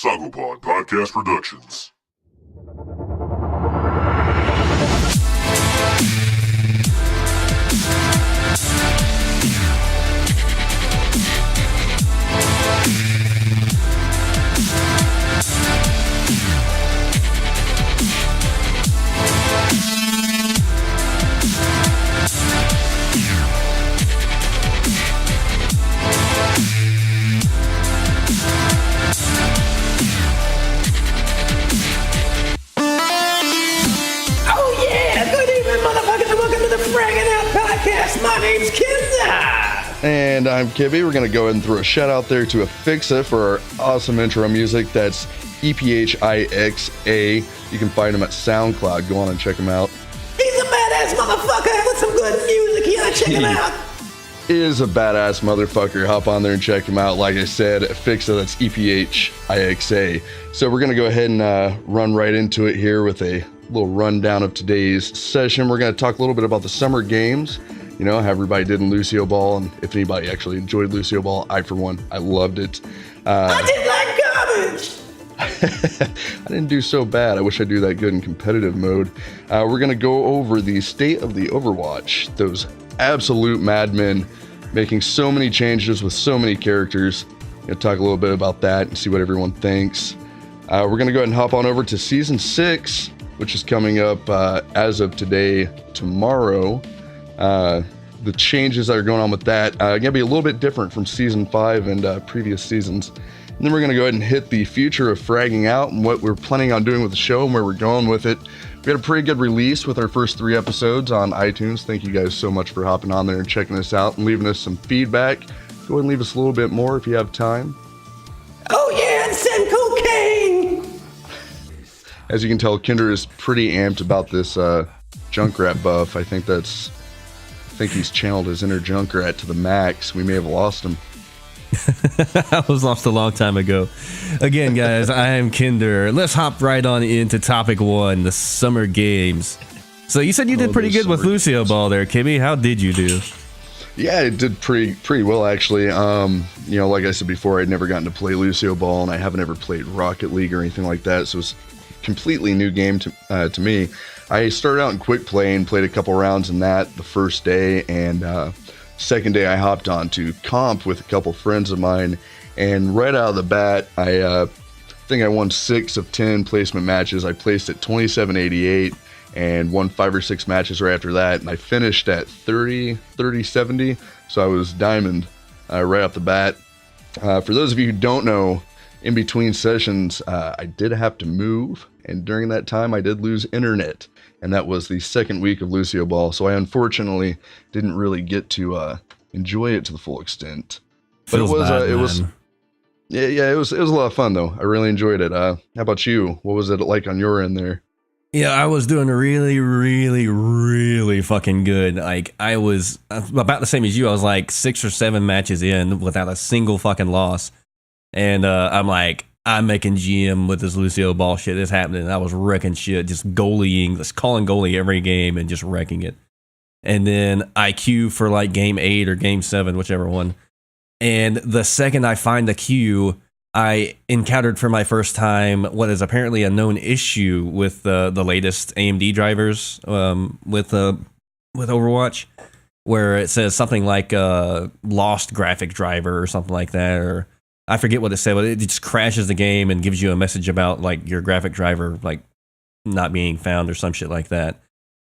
Sagopod Podcast Productions. Fragging Out podcast. My name's Kenza. And I'm Kibby. We're going to go ahead and throw a shout out there to Ep4 for our awesome intro music. That's Ephixa. You can find him at SoundCloud. Go on and check him out. He's a badass motherfucker with some good music. You gotta check him out. He is a badass motherfucker. Hop on there and check him out. Like I said, Ephixa, that's Ephixa. So we're going to go ahead and run right into it here with a little rundown of today's session. We're going to talk a little bit about the summer games, you know, how everybody did in Lucio Ball, and if anybody actually enjoyed Lucio Ball. I, for one, I loved it. I did like garbage. I didn't do so bad. I wish I do that good in competitive mode. We're going to go over the state of the Overwatch, those absolute madmen making so many changes with so many characters. Going to talk a little bit about that and see what everyone thinks. We're going to go ahead and hop on over to Season 6, which is coming up as of today, tomorrow. The changes that are going on with that are going to be a little bit different from Season 5 and previous seasons. And then we're going to go ahead and hit the future of Fragging Out and what we're planning on doing with the show and where we're going with it. We had a pretty good release with our first 3 episodes on iTunes. Thank you guys so much for hopping on there and checking us out and leaving us some feedback. Go ahead and leave us a little bit more if you have time. Oh yeah, and send cocaine. As you can tell, Kinder is pretty amped about this Junkrat buff. I think he's channeled his inner Junkrat to the max. We may have lost him. I was lost a long time ago. Again, guys, I am Kinder. Let's hop right on into topic 1, the summer games. So you said you did pretty good with Lucio Ball there, Kibby. How did you do? Yeah, it did pretty well, actually. You know, like I said before, I'd never gotten to play Lucio Ball, and I haven't ever played Rocket League or anything like that, so it was a completely new game to me. I started out in quick play and played a couple rounds in that the first day, and second day I hopped on to comp with a couple friends of mine, and right out of the bat, I think I won 6 of 10 placement matches. I placed at 2788 and won 5 or 6 matches right after that, and I finished at 30-70, so I was diamond right off the bat. For those of you who don't know, in between sessions, I did have to move, and during that time I did lose internet, and that was the second week of Lucio Ball, so I unfortunately didn't really get to enjoy it to the full extent. But it was a lot of fun though. I really enjoyed it. How about you? What was it like on your end there? Yeah, I was doing really fucking good. Like, I was about the same as you. I was like 6 or 7 matches in without a single fucking loss. And I'm like, I'm making GM with this Lucio Ball shit. It's happening. And I was wrecking shit, just calling goalie every game and just wrecking it. And then I queue for like game 8 or game 7, whichever one. And the second I find the queue, I encountered for my first time what is apparently a known issue with the latest AMD drivers with Overwatch, where it says something like lost graphic driver or something like that, or I forget what it said, but it just crashes the game and gives you a message about like your graphic driver like not being found or some shit like that.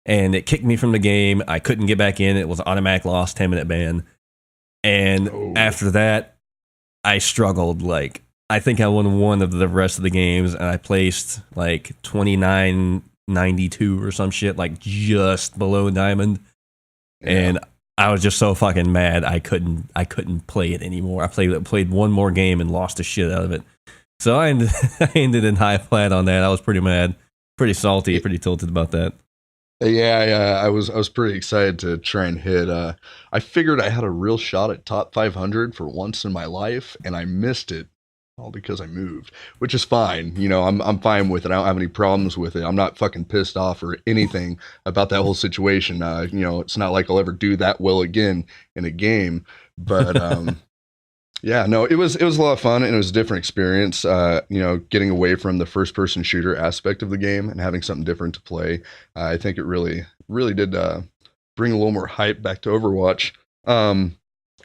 And it kicked me from the game. I couldn't get back in. It was automatic loss, 10-minute ban. And after that, I struggled. Like, I think I won one of the rest of the games, and I placed like 2992 or some shit, like just below diamond. Yeah. And I was just so fucking mad. I couldn't play it anymore. I played one more game and lost the shit out of it. So I ended in high plat on that. I was pretty mad, pretty salty, pretty tilted about that. Yeah, I was pretty excited to try and hit. I figured I had a real shot at top 500 for once in my life, and I missed it. All because I moved, which is fine. You know, I'm fine with it. I don't have any problems with it. I'm not fucking pissed off or anything about that whole situation. You know, it's not like I'll ever do that well again in a game. But Yeah, no, it was a lot of fun and it was a different experience. Getting away from the first person shooter aspect of the game and having something different to play. I think it really did bring a little more hype back to Overwatch. Um,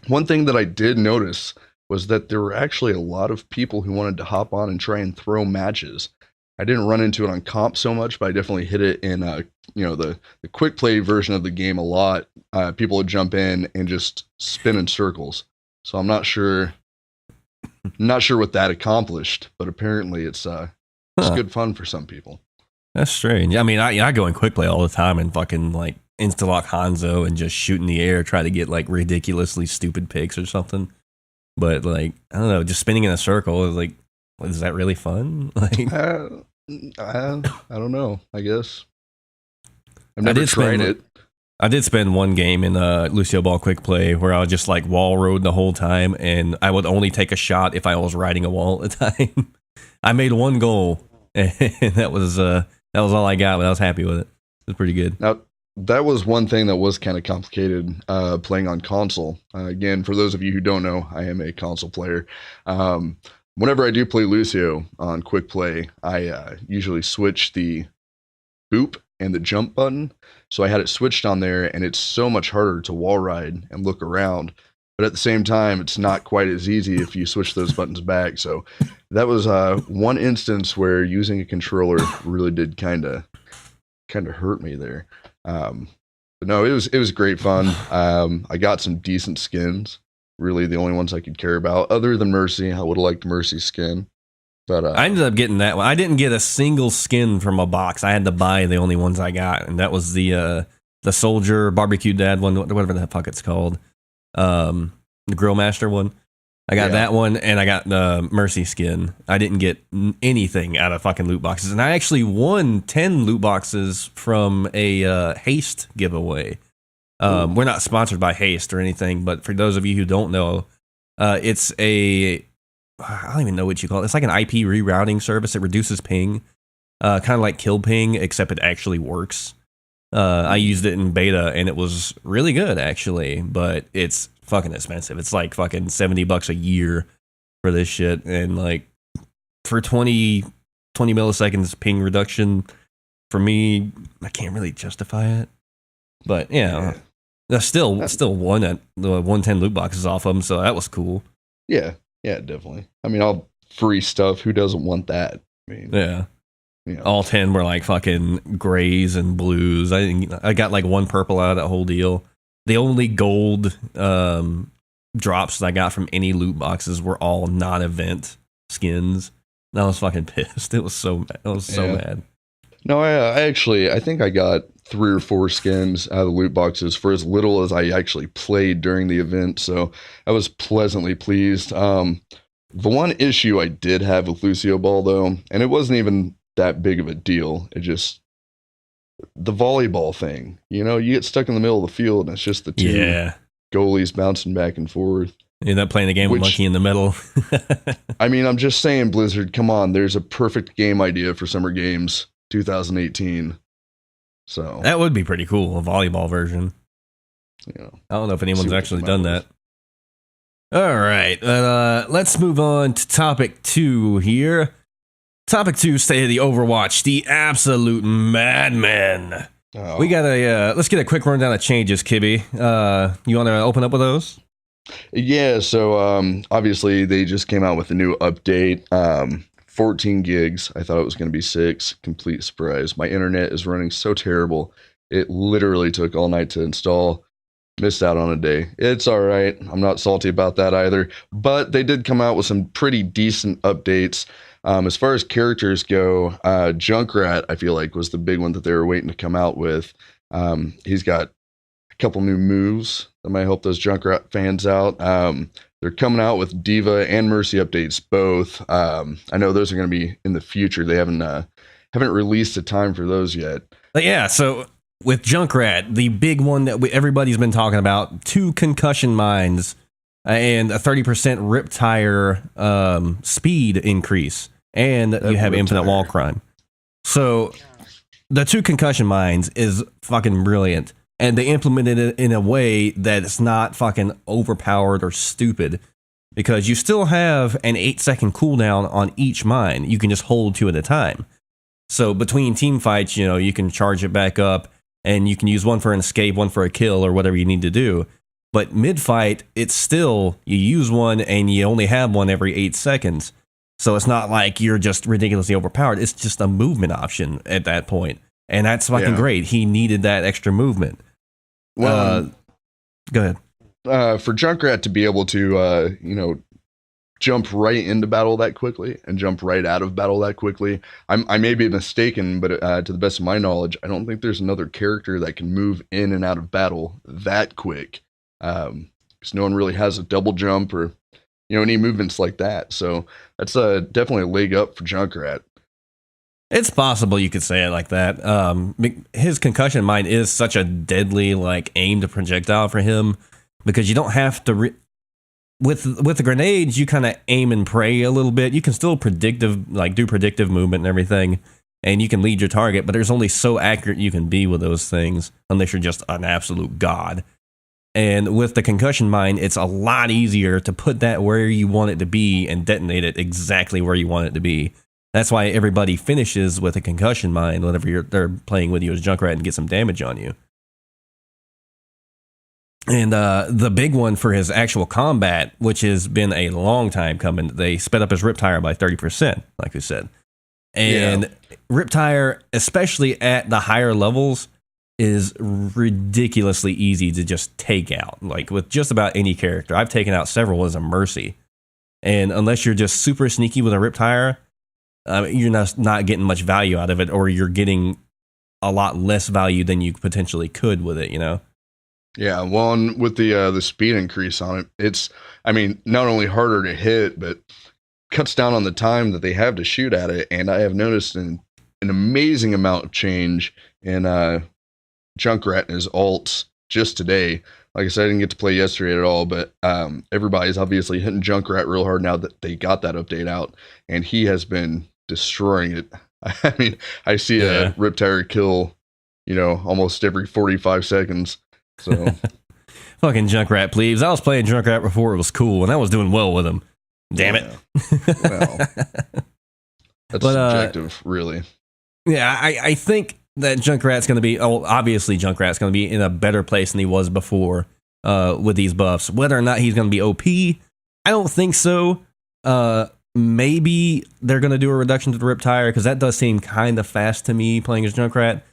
One thing that I did notice was that there were actually a lot of people who wanted to hop on and try and throw matches. I didn't run into it on comp so much, but I definitely hit it in the quick play version of the game a lot. People would jump in and just spin in circles. So I'm not sure what that accomplished, but apparently it's Huh. good fun for some people. That's strange. I mean, I go in quick play all the time and fucking like insta lock Hanzo and just shoot in the air, try to get like ridiculously stupid picks or something. But like, I don't know, just spinning in a circle is like, is that really fun? Like, Uh, I don't know. I guess I've I never did tried spend it. I did spend one game in Lucio Ball quick play where I was just like wall road the whole time, and I would only take a shot if I was riding a wall at the time. I made one goal, and that was all I got, but I was happy with it. It was pretty good. Now, that was one thing that was kind of complicated playing on console. Again, for those of you who don't know, I am a console player. Whenever I do play Lucio on quick play, I usually switch the boop and the jump button. So I had it switched on there, and it's so much harder to wall ride and look around. But at the same time, it's not quite as easy if you switch those buttons back. So that was one instance where using a controller really did kind of hurt me there. But no, it was great fun. I got some decent skins. Really, the only ones I could care about, other than Mercy. I would have liked Mercy's skin, but I ended up getting that one. I didn't get a single skin from a box. I had to buy the only ones I got, and that was the soldier barbecue dad one, whatever the fuck it's called, the grill master one. I got that one, and I got the Mercy skin. I didn't get anything out of fucking loot boxes, and I actually won 10 loot boxes from a Haste giveaway. We're not sponsored by Haste or anything, but for those of you who don't know, it's I don't even know what you call it. It's like an IP rerouting service. It reduces ping, kind of like kill ping, except it actually works. I used it in beta, and it was really good, actually, but it's fucking expensive. It's like fucking $70 a year for this shit, and like for 20 milliseconds ping reduction, for me, I can't really justify it. But yeah. That's still won at the 110 loot boxes off of them, so that was cool. yeah, definitely. I mean, all free stuff. Who doesn't want that? I mean, Yeah. you know. All 10 were like fucking grays and blues. I got like one purple out of that whole deal. The only gold drops that I got from any loot boxes were all non-event skins. And I was fucking pissed. It was so mad. No, I think I got 3 or 4 skins out of the loot boxes for as little as I actually played during the event, so I was pleasantly pleased. The one issue I did have with Lucio Ball, though, and it wasn't even that big of a deal, it just the volleyball thing. You get stuck in the middle of the field, and it's just the two goalies bouncing back and forth. You end up playing a game with Monkey in the middle. I mean, I'm just saying, Blizzard, come on, there's a perfect game idea for Summer Games 2018. So that would be pretty cool, a volleyball version. I don't know if anyone's actually done that. All right, let's move on to topic 2 here. Topic 2, State of the Overwatch, the absolute madmen. Oh. We got let's get a quick rundown of changes, Kibby. You want to open up with those? Yeah, so obviously they just came out with a new update. 14 gigs. I thought it was going to be 6. Complete surprise. My internet is running so terrible. It literally took all night to install. Missed out on a day. It's all right. I'm not salty about that either. But they did come out with some pretty decent updates. As far as characters go, Junkrat, I feel like, was the big one that they were waiting to come out with. He's got a couple new moves that might help those Junkrat fans out. They're coming out with Diva and Mercy updates both. I know those are going to be in the future. They haven't released a time for those yet. But yeah, so with Junkrat, the big one that everybody's been talking about, 2 concussion mines and a 30% rip tire speed increase, and you have infinite wall crime. So the 2 concussion mines is fucking brilliant. And they implemented it in a way that it's not fucking overpowered or stupid. because you still have an 8-second cooldown on each mine. You can just hold 2 at a time. So between team fights, you can charge it back up, and you can use one for an escape, one for a kill, or whatever you need to do. But mid-fight, it's still, you use one, and you only have one every 8 seconds. So it's not like you're just ridiculously overpowered. It's just a movement option at that point. And that's fucking great. He needed that extra movement. Well, go ahead. For Junkrat to be able to, jump right into battle that quickly and jump right out of battle that quickly, I may be mistaken, but to the best of my knowledge, I don't think there's another character that can move in and out of battle that quick. Because no one really has a double jump or, any movements like that. So that's definitely a leg up for Junkrat. It's possible you could say it like that. His concussion mine is such a deadly, aimed projectile for him, because you don't have to... With the grenades, you kind of aim and pray a little bit. You can still do predictive movement and everything, and you can lead your target, but there's only so accurate you can be with those things, unless you're just an absolute god. And with the concussion mine, it's a lot easier to put that where you want it to be and detonate it exactly where you want it to be. That's why everybody finishes with a concussion mine whenever they're playing with you as Junkrat and get some damage on you. And the big one for his actual combat, which has been a long time coming, they sped up his Riptire by 30%, like we said. And Riptire, especially at the higher levels, is ridiculously easy to just take out. Like with just about any character. I've taken out several as a mercy. And unless you're just super sneaky with a Riptire, you're not getting much value out of it, or you're getting a lot less value than you potentially could with it, Yeah, well, and with the speed increase on it, it's, not only harder to hit, but cuts down on the time that they have to shoot at it. And I have noticed an amazing amount of change in Junkrat and his ults just today. Like I said, I didn't get to play yesterday at all, but everybody's obviously hitting Junkrat real hard now that they got that update out, and he has been destroying it. I see a Riptire kill, almost every 45 seconds. So fucking Junkrat plebes. I was playing Junkrat before it was cool, and I was doing well with him. Damn it. Well, that's subjective, really. Yeah, I think that Junkrat's going to be... Oh, obviously Junkrat's going to be in a better place than he was before with these buffs. Whether or not he's going to be OP, I don't think so. Maybe they're going to do a reduction to the Riptire, because that does seem kind of fast to me playing as Junkrat.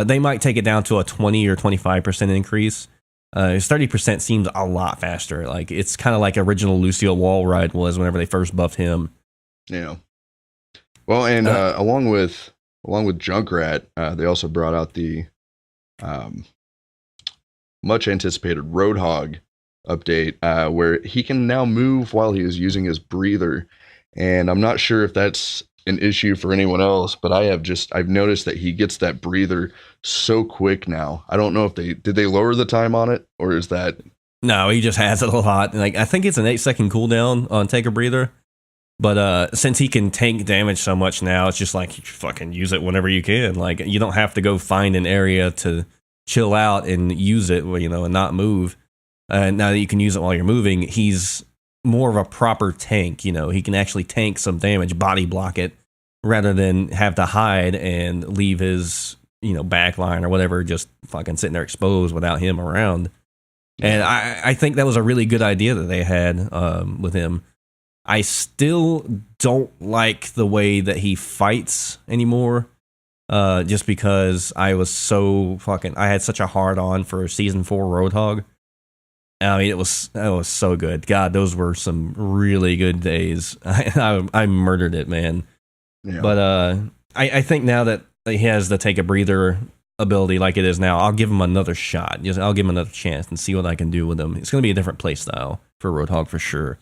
They might take it down to a 20 or 25% increase. His 30% seems a lot faster. Like, it's kind of like original Lucio wall ride was whenever they first buffed him. Yeah. Well, and along with Junkrat, they also brought out the much anticipated Roadhog update, where he can now move while he is using his breather. And I'm not sure if that's an issue for anyone else, but I've noticed that he gets that breather so quick now. I don't know if did they lower the time on it, or is that... No, he just has it a lot. Like, I think it's an 8-second cooldown on Take a Breather, but since he can tank damage so much now, it's just like, you fucking use it whenever you can. Like, you don't have to go find an area to chill out and use it, and not move. Now that you can use it while you're moving, he's more of a proper tank. He can actually tank some damage, body block it, rather than have to hide and leave his backline or whatever just fucking sitting there exposed without him around. And I think that was a really good idea that they had with him. I still don't like the way that he fights anymore, just because I had such a hard on for Season 4 Roadhog. It was so good. God, those were some really good days. I murdered it, man. Yeah. But I think now that he has the Take a Breather ability like it is now, I'll give him another shot. I'll give him another chance and see what I can do with him. It's going to be a different play style for Roadhog for sure.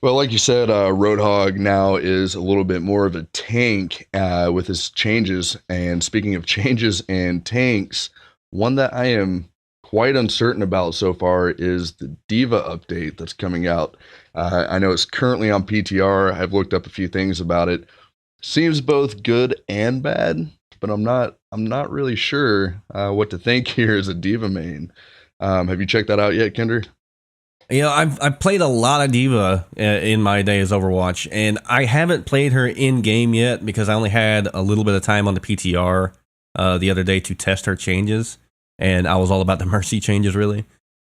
Well, like you said, Roadhog now is a little bit more of a tank with his changes. And speaking of changes and tanks, one that I am quite uncertain about so far is the Diva update that's coming out. I know it's currently on PTR. I've looked up a few things about it. Seems both good and bad, but I'm not really sure what to think here as a Diva main. Have you checked that out yet, Kinder? You know, I've played a lot of Diva in my day as Overwatch, and I haven't played her in game yet because I only had a little bit of time on the PTR the other day to test her changes, and I was all about the Mercy changes really.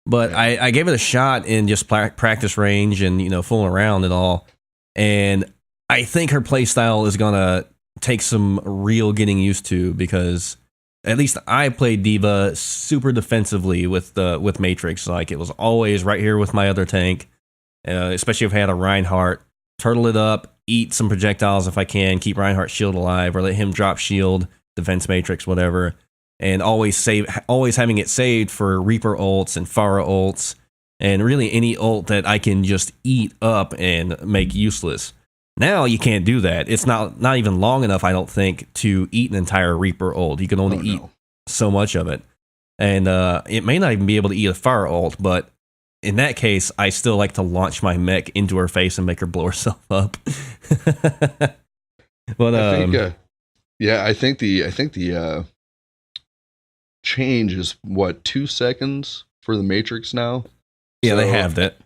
But I gave it a shot in just practice range and fooling around and all, and I think her playstyle is gonna take some real getting used to because. At least I played Diva super defensively with Matrix. Like it was always right here with my other tank, especially if I had a Reinhardt. Turtle it up, eat some projectiles if I can, keep Reinhardt's shield alive, or let him drop shield, defense Matrix, whatever. And always having it saved for Reaper ults and Pharah ults, and really any ult that I can just eat up and make useless. Now you can't do that. It's not even long enough, I don't think, to eat an entire Reaper ult. You can only eat so much of it. And it may not even be able to eat a fire ult, but in that case, I still like to launch my mech into her face and make her blow herself up. But I think the change is what, 2 seconds for the Matrix now? Yeah, so, they have that.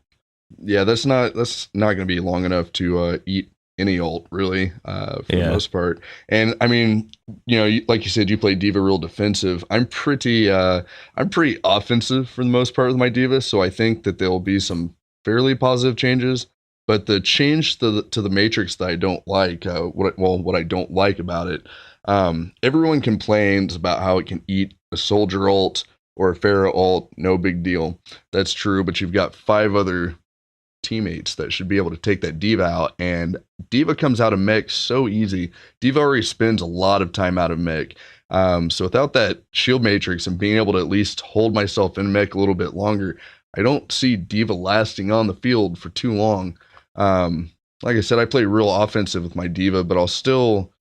Yeah, that's not going to be long enough to eat any ult really for the most part. And I mean, like you said, you play Diva real defensive. I'm pretty offensive for the most part with my Diva, so I think that there will be some fairly positive changes. But the change to the Matrix that I don't like, what I don't like about it, everyone complains about how it can eat a soldier ult or a Pharah ult, no big deal. That's true, but you've got 5 other teammates that should be able to take that Diva out, and Diva comes out of mech so easy. Diva already spends a lot of time out of mech, so without that shield matrix and being able to at least hold myself in mech a little bit longer, I don't see Diva lasting on the field for too long. Like I said, I play real offensive with my Diva, but I'll still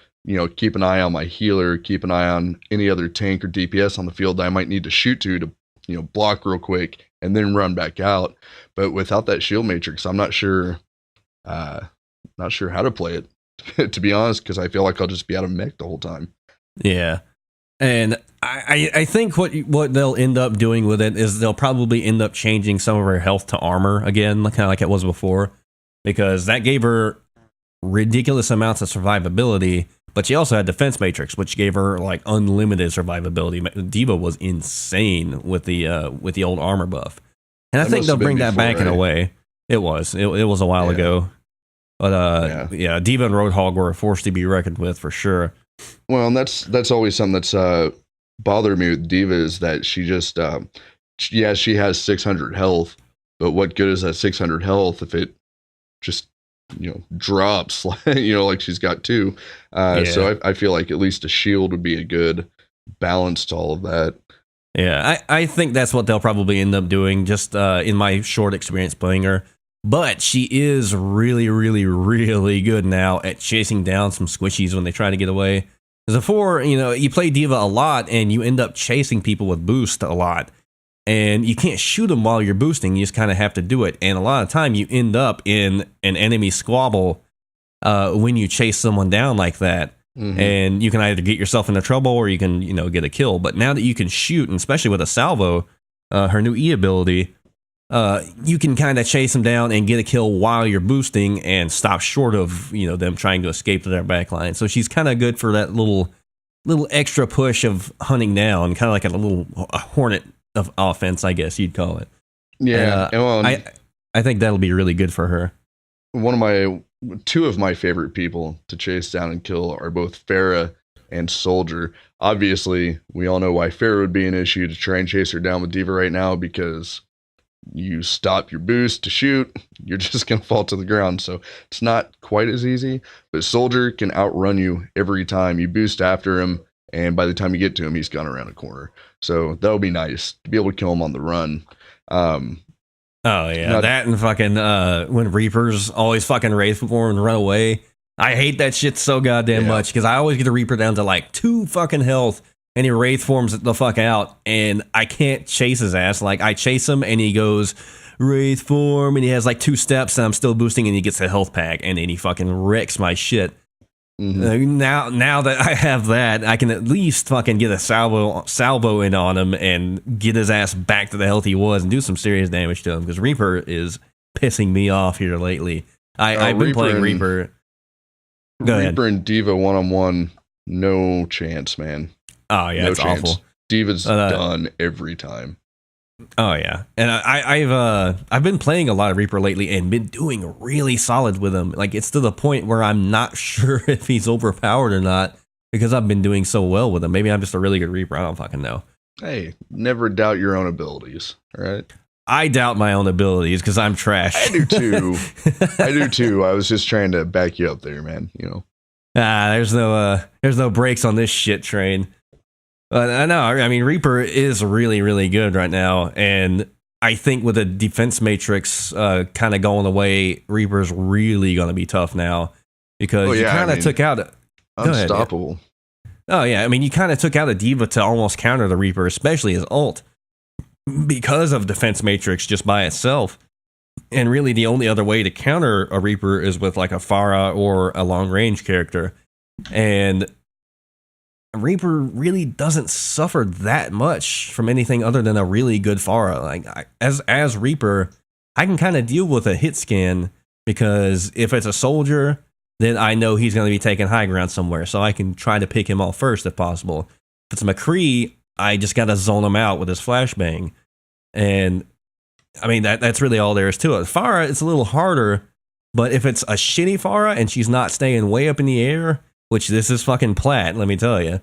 keep an eye on my healer, keep an eye on any other tank or DPS on the field that I might need to shoot to block real quick and then run back out. But without that shield matrix, I'm not sure how to play it, to be honest, because I feel like I'll just be out of mech the whole time. Yeah. And I think what they'll end up doing with it is they'll probably end up changing some of her health to armor again, kind of like it was before, because that gave her ridiculous amounts of survivability, but she also had defense matrix, which gave her like unlimited survivability. Diva was insane with the old armor buff. And I think they'll bring that back in a way. It was a while ago. But Diva and Roadhog were a force to be reckoned with for sure. Well, and that's always something that's bothered me with Diva is that she just she has 600 health, but what good is that 600 health if it just drops like she's got 2? So I feel like at least a shield would be a good balance to all of that. Yeah, I think that's what they'll probably end up doing, just in my short experience playing her. But she is really, really, really good now at chasing down some squishies when they try to get away. Because before, you play Diva a lot and you end up chasing people with boost a lot. And you can't shoot them while you're boosting, you just kind of have to do it. And a lot of time you end up in an enemy squabble when you chase someone down like that. Mm-hmm. And you can either get yourself into trouble or you can, get a kill. But now that you can shoot, and especially with a salvo, her new E ability, you can kind of chase them down and get a kill while you're boosting and stop short of, them trying to escape to their backline. So she's kind of good for that little extra push of hunting down, kind of like a hornet of offense, I guess you'd call it. Yeah. I think that'll be really good for her. Two of my favorite people to chase down and kill are both Pharah and Soldier. Obviously, we all know why Pharah would be an issue to try and chase her down with Diva right now, because you stop your boost to shoot, you're just going to fall to the ground. So it's not quite as easy, but Soldier can outrun you every time you boost after him. And by the time you get to him, he's gone around a corner. So that'll be nice to be able to kill him on the run. Oh yeah, that and fucking when Reapers always fucking Wraith form and run away. I hate that shit so goddamn much, because I always get a Reaper down to like 2 fucking health and he Wraith forms the fuck out and I can't chase his ass. Like I chase him and he goes Wraith form and he has like 2 steps and I'm still boosting and he gets a health pack and then he fucking wrecks my shit. Now that I have that, I can at least fucking get a salvo in on him and get his ass back to the health he was and do some serious damage to him, because Reaper is pissing me off here lately. I've been playing Reaper. Reaper and D.Va 1-on-1, no chance, man. Oh yeah, it's awful. D.Va's done every time. Oh yeah, and I've been playing a lot of Reaper lately and been doing really solid with him. Like, it's to the point where I'm not sure if he's overpowered or not, because I've been doing so well with him. Maybe I'm just a really good Reaper. I don't fucking know. Hey, never doubt your own abilities. All right. I doubt my own abilities because I'm trash. I do too. I was just trying to back you up there, man. You know. There's no brakes on this shit train. I know. I mean, Reaper is really, really good right now, and I think with the defense matrix kind of going away, Reaper's really going to be tough now, because you kind of took out unstoppable. Oh yeah, I mean, you kind of took out a D.Va to almost counter the Reaper, especially his ult, because of defense matrix just by itself. And really, the only other way to counter a Reaper is with like a Pharah or a long range character, and Reaper really doesn't suffer that much from anything other than a really good Pharah. Like, as Reaper, I can kind of deal with a hit scan, because if it's a soldier, then I know he's going to be taking high ground somewhere, so I can try to pick him off first if possible. If it's a McCree, I just got to zone him out with his flashbang. And I mean, that's really all there is to it. Pharah, it's a little harder, but if it's a shitty Pharah and she's not staying way up in the air, which this is fucking plat, let me tell you.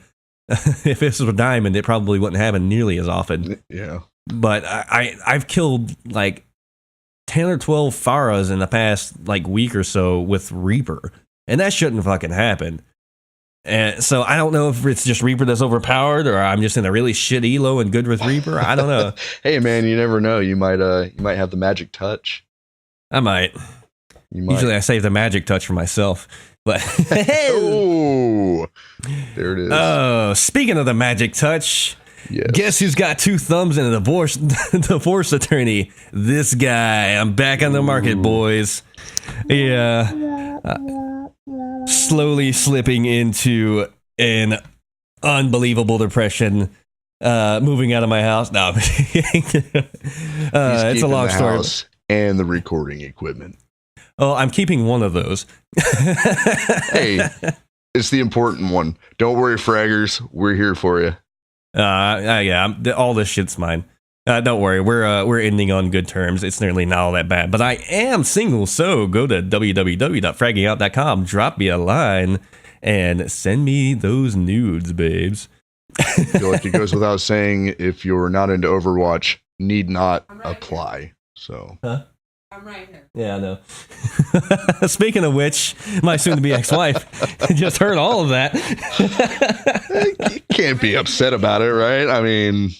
If this was a diamond, it probably wouldn't happen nearly as often. Yeah. But I've killed like 10 or 12 Pharahs in the past like week or so with Reaper, and that shouldn't fucking happen. And so I don't know if it's just Reaper that's overpowered, or I'm just in a really shit elo and good with Reaper. I don't know. Hey man, you never know. You might have the magic touch. I might. Usually I save the magic touch for myself. But oh, there it is. Oh, speaking of the magic touch, yes. Guess who's got two thumbs and a divorce attorney? This guy. I'm back on the market, boys. Yeah. Slowly slipping into an unbelievable depression. Moving out of my house. No, it's a long story. And the recording equipment. Oh, I'm keeping one of those. Hey, it's the important one. Don't worry, fraggers. We're here for you. Yeah, all this shit's mine. Don't worry, we're ending on good terms. It's nearly not all that bad. But I am single, so go to www.fraggingout.com, drop me a line, and send me those nudes, babes. I feel like it goes without saying, if you're not into Overwatch, need not apply. So. Huh? I'm right here. Yeah, I know. Speaking of which, my soon-to-be ex-wife just heard all of that. You can't be upset about it, right? I mean...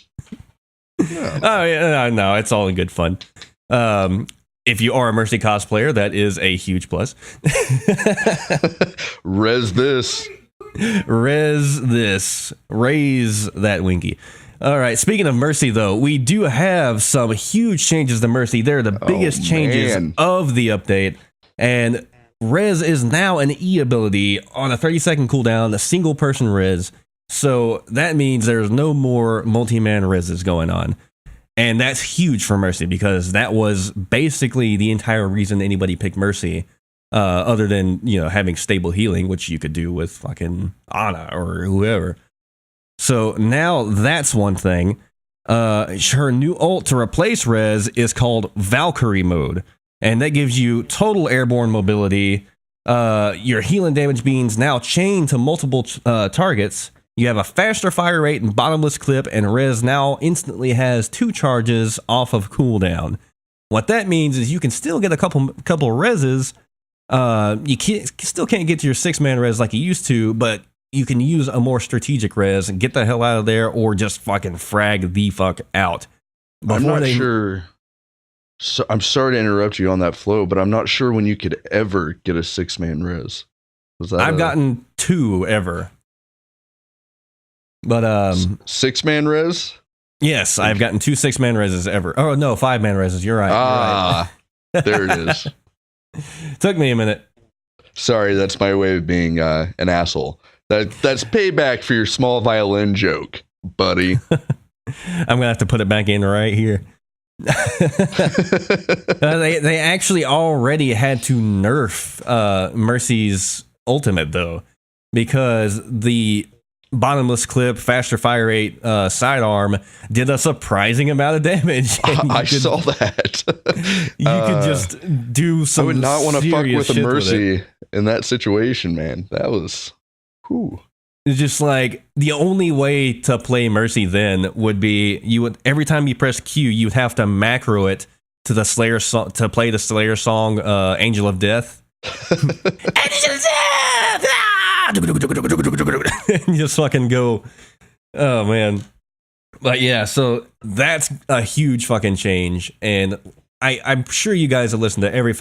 Yeah. Oh, yeah, no, it's all in good fun. If you are a Mercy cosplayer, that is a huge plus. Res this. Raise that winky. All right, speaking of Mercy, though, we do have some huge changes to Mercy. They're the biggest changes of the update. And Res is now an E ability on a 30-second cooldown, a single-person Res. So that means there's no more multi-man Reses going on. And that's huge for Mercy, because that was basically the entire reason anybody picked Mercy, other than, having stable healing, which you could do with fucking Ana or whoever. So now that's one thing. Her new ult to replace Res is called Valkyrie mode, and that gives you total airborne mobility. Your healing damage beings now chain to multiple targets. You have a faster fire rate and bottomless clip, and Res now instantly has 2 charges off of cooldown. What that means is you can still get a couple Reses. You still can't get to your 6-man Res like you used to, but you can use a more strategic Res and get the hell out of there, or just fucking frag the fuck out. I'm not sure. So, I'm sorry to interrupt you on that flow, but I'm not sure when you could ever get a 6-man Res. I've gotten 2 ever. But 6-man Res? Yes, I've gotten 2 6-man Reses ever. Oh no, 5-man Reses. You're right. There it is. Took me a minute. Sorry, that's my way of being an asshole. That's payback for your small violin joke, buddy. I'm gonna have to put it back in right here. They actually already had to nerf Mercy's ultimate though, because the bottomless clip, faster fire rate sidearm did a surprising amount of damage. I saw that. You could just do some. I would not want to fuck with a Mercy with in that situation, man. That was. Whew. It's just like the only way to play Mercy then would be you would every time you press Q, you'd have to macro it to the Slayer song to play the Slayer song Angel of Death. Angel of Death! And you just fucking go, oh man. But yeah, so that's a huge fucking change. And I'm sure you guys have listened to every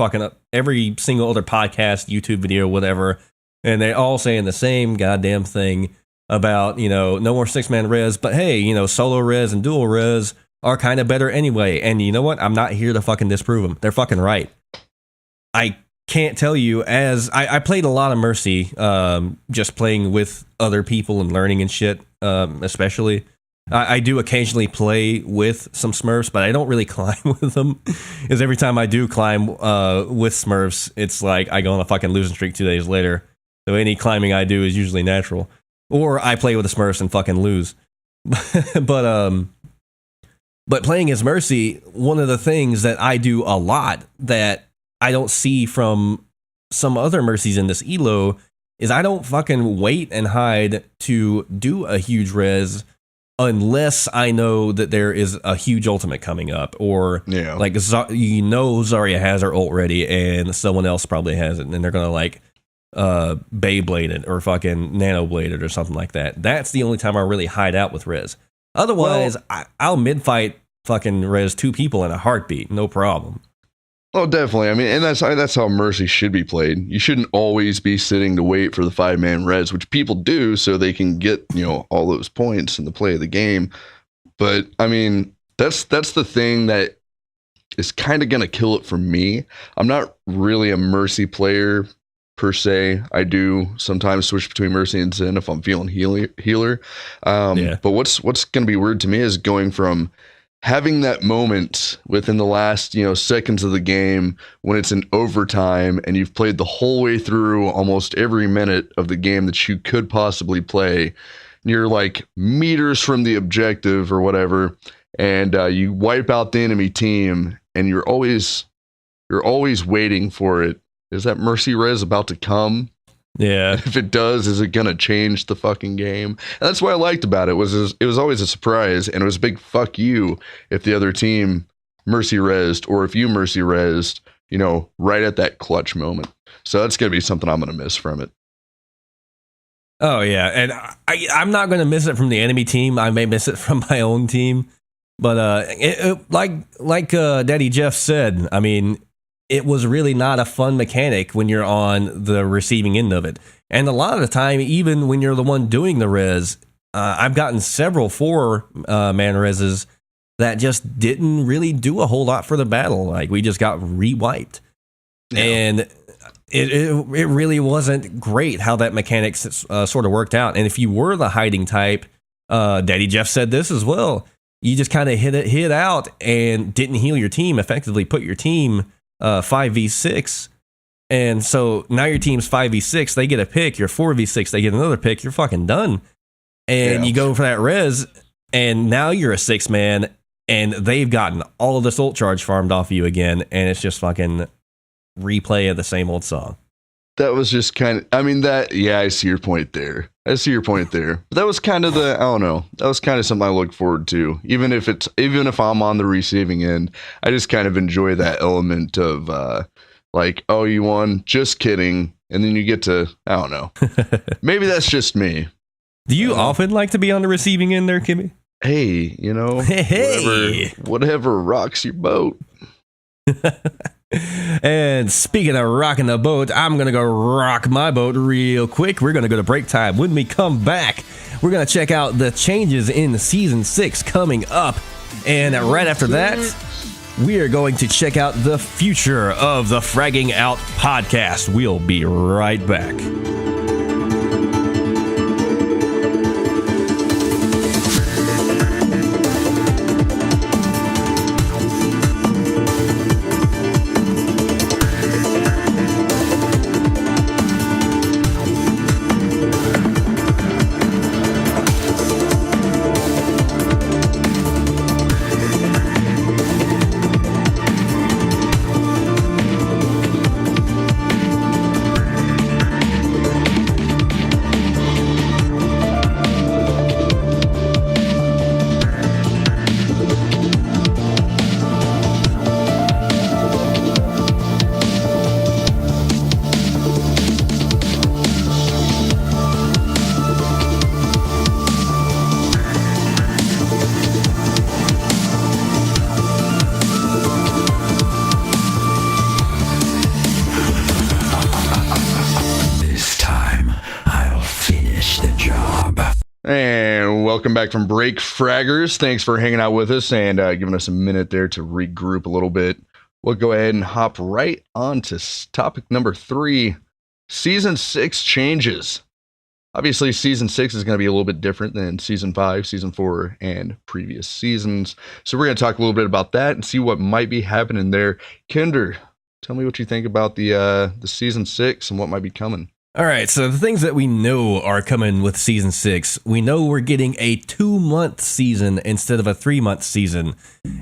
single other podcast, YouTube video, whatever. And they're all saying the same goddamn thing about, no more 6-man res, but hey, solo res and dual res are kind of better anyway. And you know what? I'm not here to fucking disprove them. They're fucking right. I can't tell you, as I played a lot of Mercy, just playing with other people and learning and shit, especially. I do occasionally play with some Smurfs, but I don't really climb with them. Because every time I do climb with Smurfs, it's like I go on a fucking losing streak 2 days later. So any climbing I do is usually natural. Or I play with the Smurfs and fucking lose. But playing as Mercy, one of the things that I do a lot that I don't see from some other Mercies in this elo is I don't fucking wait and hide to do a huge res unless I know that there is a huge ultimate coming up, or like Zarya has her ult ready and someone else probably has it, and they're gonna like Beyblade it or fucking Nano Blade it or something like that. That's the only time I really hide out with res. Otherwise, I'll mid fight fucking res 2 people in a heartbeat, no problem. Oh, definitely. I mean, and that's how Mercy should be played. You shouldn't always be sitting to wait for the 5-man res, which people do so they can get, all those points in the play of the game. But I mean, that's the thing that is kind of going to kill it for me. I'm not really a Mercy player per se. I do sometimes switch between Mercy and Zen if I'm feeling healer. But what's going to be weird to me is going from having that moment within the last, seconds of the game when it's in overtime and you've played the whole way through almost every minute of the game that you could possibly play. And you're like meters from the objective or whatever, and you wipe out the enemy team, and you're always waiting for it. Is that Mercy res about to come? Yeah. If it does, is it going to change the fucking game? And that's what I liked about it, was it was always a surprise, and it was a big fuck you if the other team Mercy resed, or if you Mercy resed, right at that clutch moment. So that's going to be something I'm going to miss from it. Oh, yeah. And I'm not going to miss it from the enemy team. I may miss it from my own team. But like Daddy Jeff said, I mean, it was really not a fun mechanic when you're on the receiving end of it. And a lot of the time, even when you're the one doing the res, I've gotten several 4-man reses that just didn't really do a whole lot for the battle. Like, we just got re-wiped. Yeah. And it really wasn't great how that mechanic sort of worked out. And if you were the hiding type, Daddy Jeff said this as well, you just kind of hit out and didn't heal your team, effectively put your team 5v6, and so now your team's 5v6, they get a pick, you're 4v6, they get another pick, you're fucking done. And you go for that res, and now you're a 6-man, and they've gotten all of this ult charge farmed off of you again, and it's just fucking replay of the same old song. That was just kind of, I mean, I see your point there. But that was kind of I don't know, that was kind of something I look forward to. Even if I'm on the receiving end, I just kind of enjoy that element of like, oh, you won, just kidding. And then you get to, I don't know. Maybe that's just me. Do you often like to be on the receiving end there, Kimmy? Hey, whatever rocks your boat. And speaking of rocking the boat, I'm going to go rock my boat real quick. We're going to go to break time. When we come back, we're going to check out the changes in Season 6 coming up. And right after that, we are going to check out the future of the Fragging Out podcast. We'll be right back. And welcome back from break, Fraggers. Thanks for hanging out with us and giving us a minute there to regroup a little bit. We'll go ahead and hop right on to topic number 3, Season 6 changes. Obviously, Season 6 is going to be a little bit different than Season 5, Season 4, and previous seasons. So we're going to talk a little bit about that and see what might be happening there. Kinder, tell me what you think about the Season 6 and what might be coming. All right, so the things that we know are coming with Season 6. We know we're getting a 2-month season instead of a 3-month season.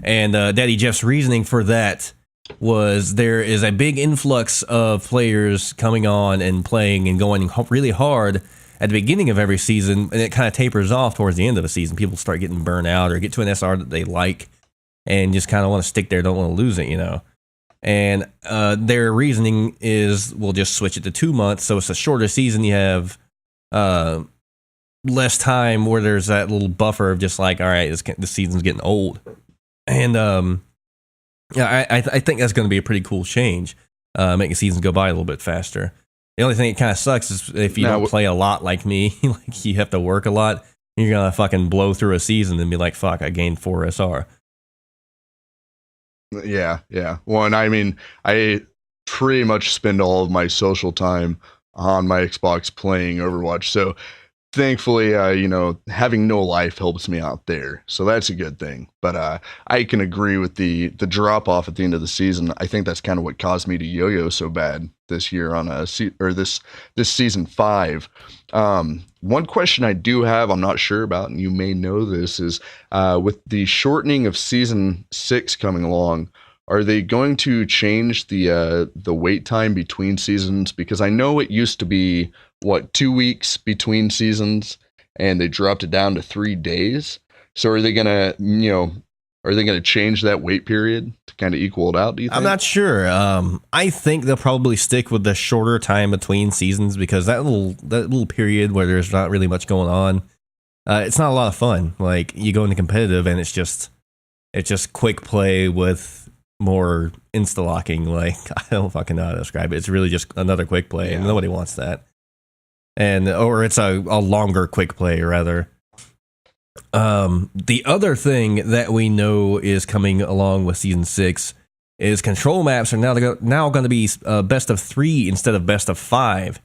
And Daddy Jeff's reasoning for that was there is a big influx of players coming on and playing and going really hard at the beginning of every season, and it kind of tapers off towards the end of the season. People start getting burnt out or get to an SR that they like and just kind of want to stick there, don't want to lose it, you know. And their reasoning is we'll just switch it to 2 months, so it's a shorter season. You have less time where there's that little buffer of just like, all right, this season's getting old. And yeah, I think that's going to be a pretty cool change, making seasons go by a little bit faster. The only thing that kind of sucks is if you don't play a lot like me, like you have to work a lot, you're going to fucking blow through a season and be like, fuck, I gained 4 SR. Yeah. Well, and I mean, I pretty much spend all of my social time on my Xbox playing Overwatch. So thankfully, having no life helps me out there. So that's a good thing. But I can agree with the drop off at the end of the season. I think that's kind of what caused me to yo-yo so bad this year on this season 5. One question I do have, I'm not sure about, and you may know this, is with the shortening of season 6 coming along, are they going to change the wait time between seasons? Because I know it used to be 2 weeks between seasons, and they dropped it down to 3 days. So are they gonna change that wait period to kind of equal it out, do you think? I'm not sure. I think they'll probably stick with the shorter time between seasons because that little period where there's not really much going on, it's not a lot of fun. Like you go into competitive and it's just quick play with more insta locking. Like I don't fucking know how to describe it. It's really just another quick play, and nobody wants that. Or it's a longer quick play rather. The other thing that we know is coming along with season 6 is control maps are now going to be best of 3 instead of best of 5,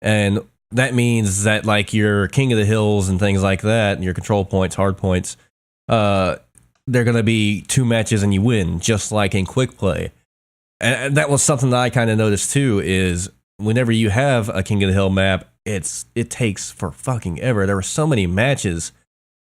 and that means that like your King of the Hills and things like that, and your control points, hard points, they're going to be 2 matches and you win, just like in quick play. And that was something that I kind of noticed too. Is whenever you have a King of the Hill map, it takes for fucking ever. There were so many matches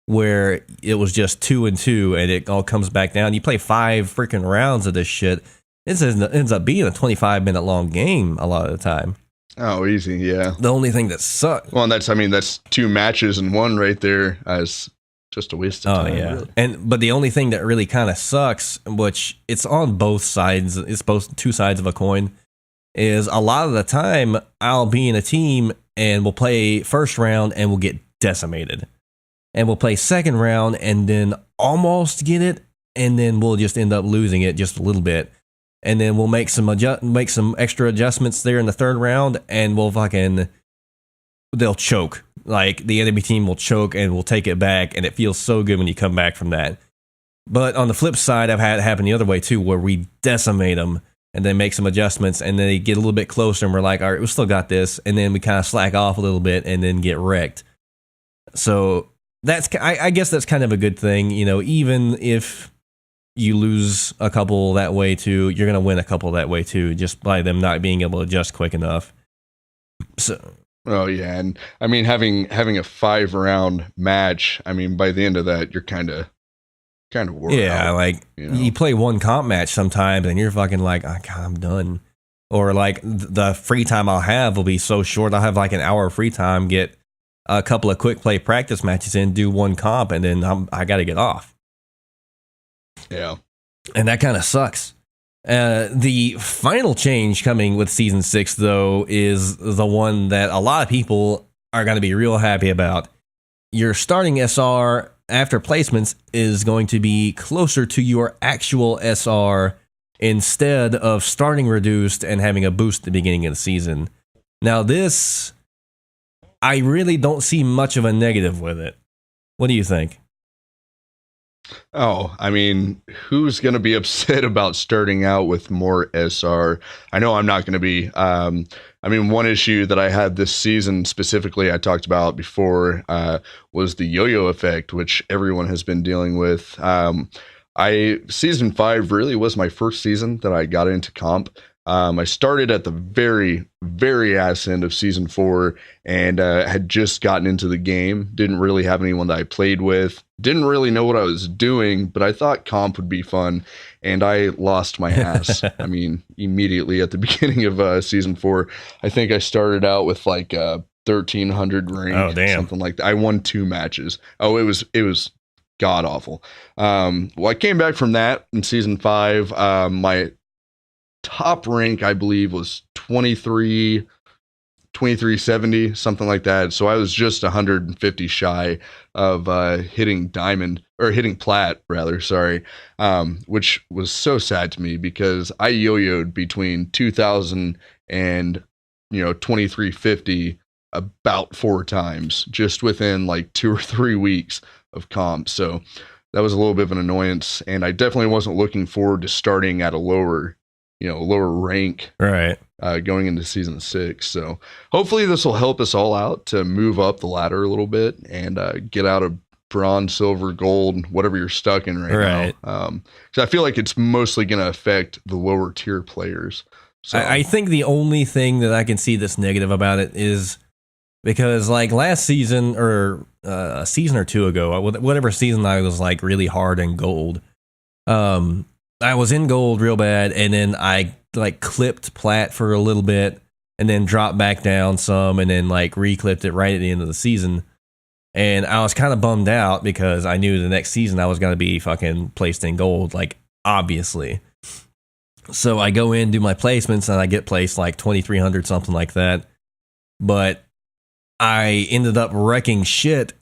where it was just 2 and 2 and it all comes back down. You play 5 freaking rounds of this shit. It ends up being a 25-minute long game a lot of the time. Oh, easy, yeah. The only thing that sucks. Well, and that's 2 matches in one right there as just a waste of time. Oh, yeah. Really. But the only thing that really kind of sucks, which it's on both sides, it's both 2 sides of a coin, is a lot of the time I'll be in a team and we'll play first round and we'll get decimated. And we'll play second round and then almost get it, and then we'll just end up losing it just a little bit. And then we'll make some extra adjustments there in the third round, and they'll choke. Like the enemy team will choke and we'll take it back, and it feels so good when you come back from that. But on the flip side, I've had it happen the other way too, where we decimate them and then make some adjustments, and then they get a little bit closer, and we're like, all right, we still got this, and then we kind of slack off a little bit, and then get wrecked. So I guess that's kind of a good thing, even if you lose a couple that way too, you're going to win a couple that way too, just by them not being able to adjust quick enough. So. Oh yeah, and I mean having a 5-round match, I mean by the end of that you're kind of worried. Yeah, like you play one comp match sometimes and you're fucking like, oh, God, I'm done. Or like the free time I'll have will be so short. I'll have like an hour of free time, get a couple of quick play practice matches in, do one comp, and then I got to get off. Yeah, and that kind of sucks. The final change coming with Season 6, though, is the one that a lot of people are going to be real happy about. Your starting SR after placements is going to be closer to your actual SR instead of starting reduced and having a boost at the beginning of the season. Now, this, I really don't see much of a negative with it. What do you think? Oh, I mean, who's going to be upset about starting out with more SR? I know I'm not going to be. I mean, one issue that I had this season specifically I talked about before was the yo-yo effect, which everyone has been dealing with. Season 5 really was my first season that I got into comp. I started at the very, very ass end of Season 4 and had just gotten into the game. Didn't really have anyone that I played with. Didn't really know what I was doing, but I thought comp would be fun, and I lost my ass. I mean, immediately at the beginning of Season 4, I think I started out with like 1,300 rank. Oh, damn. Something like that. I won 2 matches. Oh, it was god awful. Well, I came back from that in Season 5. My top rank, I believe, was 2370, something like that. So I was just 150 shy of hitting diamond, or hitting plat rather, sorry, which was so sad to me because I yo-yoed between 2000 and 2350 about 4 times just within like 2 or 3 weeks of comp. So that was a little bit of an annoyance, and I definitely wasn't looking forward to starting at a lower rank, right, going into Season 6. So hopefully this will help us all out to move up the ladder a little bit and get out of bronze, silver, gold, whatever you're stuck in right now. So I feel like it's mostly going to affect the lower tier players. So I think the only thing that I can see that's negative about it is because like last season or a season or two ago, whatever season I was like really hard in gold, I was in gold real bad, and then I like clipped plat for a little bit, and then dropped back down some, and then like re-clipped it right at the end of the season. And I was kind of bummed out because I knew the next season I was going to be fucking placed in gold, like obviously. So I go in, do my placements, and I get placed like 2,300, something like that. But I ended up wrecking shit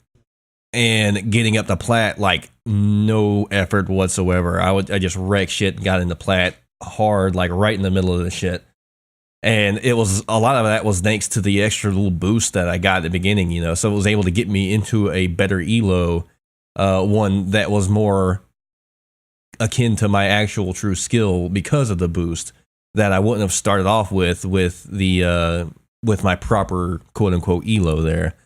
and getting up to plat like no effort whatsoever. I just wrecked shit and got into plat hard, like right in the middle of the shit. And it was a lot of that was thanks to the extra little boost that I got at the beginning, so it was able to get me into a better elo, one that was more akin to my actual true skill because of the boost that I wouldn't have started off with my proper quote unquote elo there.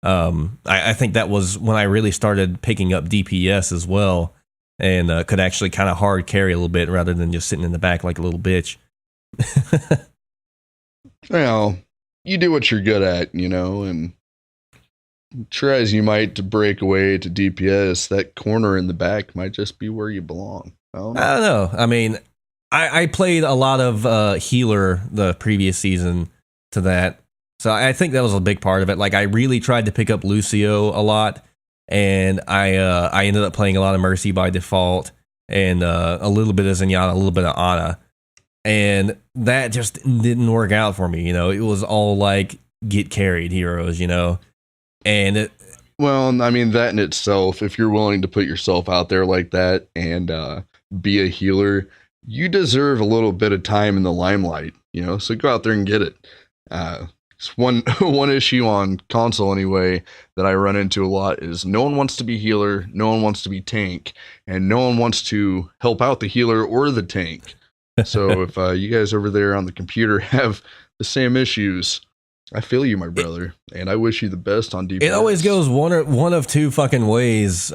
I think that was when I really started picking up DPS as well, and could actually kind of hard carry a little bit rather than just sitting in the back like a little bitch. Well, you do what you're good at, and try as you might to break away to DPS, that corner in the back might just be where you belong. I don't know. I mean, I played a lot of healer the previous season to that. So I think that was a big part of it. Like I really tried to pick up Lucio a lot, and I ended up playing a lot of Mercy by default, and a little bit of Zenyatta, a little bit of Ana, and that just didn't work out for me. It was all like get carried heroes, and well, I mean that in itself, if you're willing to put yourself out there like that and be a healer, you deserve a little bit of time in the limelight, so go out there and get it. It's one issue on console anyway that I run into a lot is no one wants to be healer, no one wants to be tank, and no one wants to help out the healer or the tank. So if you guys over there on the computer have the same issues, I feel you, my brother, and I wish you the best on DPS. It always goes one of two fucking ways,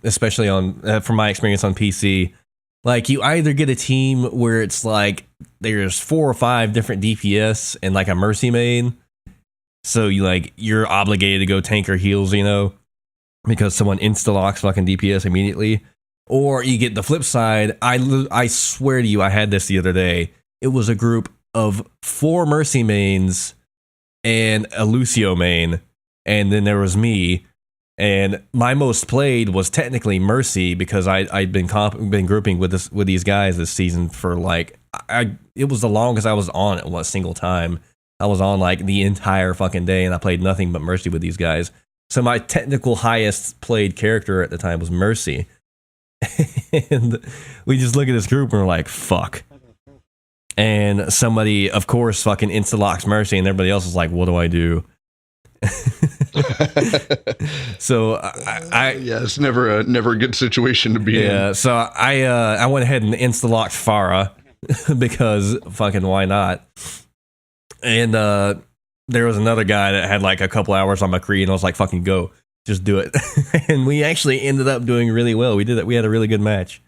especially on from my experience on PC. Like, you either get a team where it's like there's 4 or 5 different DPS and like a mercy main, so you're obligated to go tank or heals, because someone insta-locks fucking DPS immediately. Or you get the flip side. I swear to you, I had this the other day. It was a group of 4 mercy mains and a Lucio main, and then there was me. And my most played was technically Mercy because I'd been grouping with these guys this season for it was the longest I was on at one single time. I was on like the entire fucking day, and I played nothing but Mercy with these guys. So my technical highest played character at the time was Mercy. And we just look at this group and we're like, fuck. And somebody, of course, fucking insta-locks Mercy, and everybody else is like, what do I do? So yeah, it's never a good situation to be in. Yeah, so I went ahead and insta-locked Farah because fucking why not? And there was another guy that had like a couple hours on McCree, and I was like, fucking go, just do it. And we actually ended up doing really well. We had a really good match.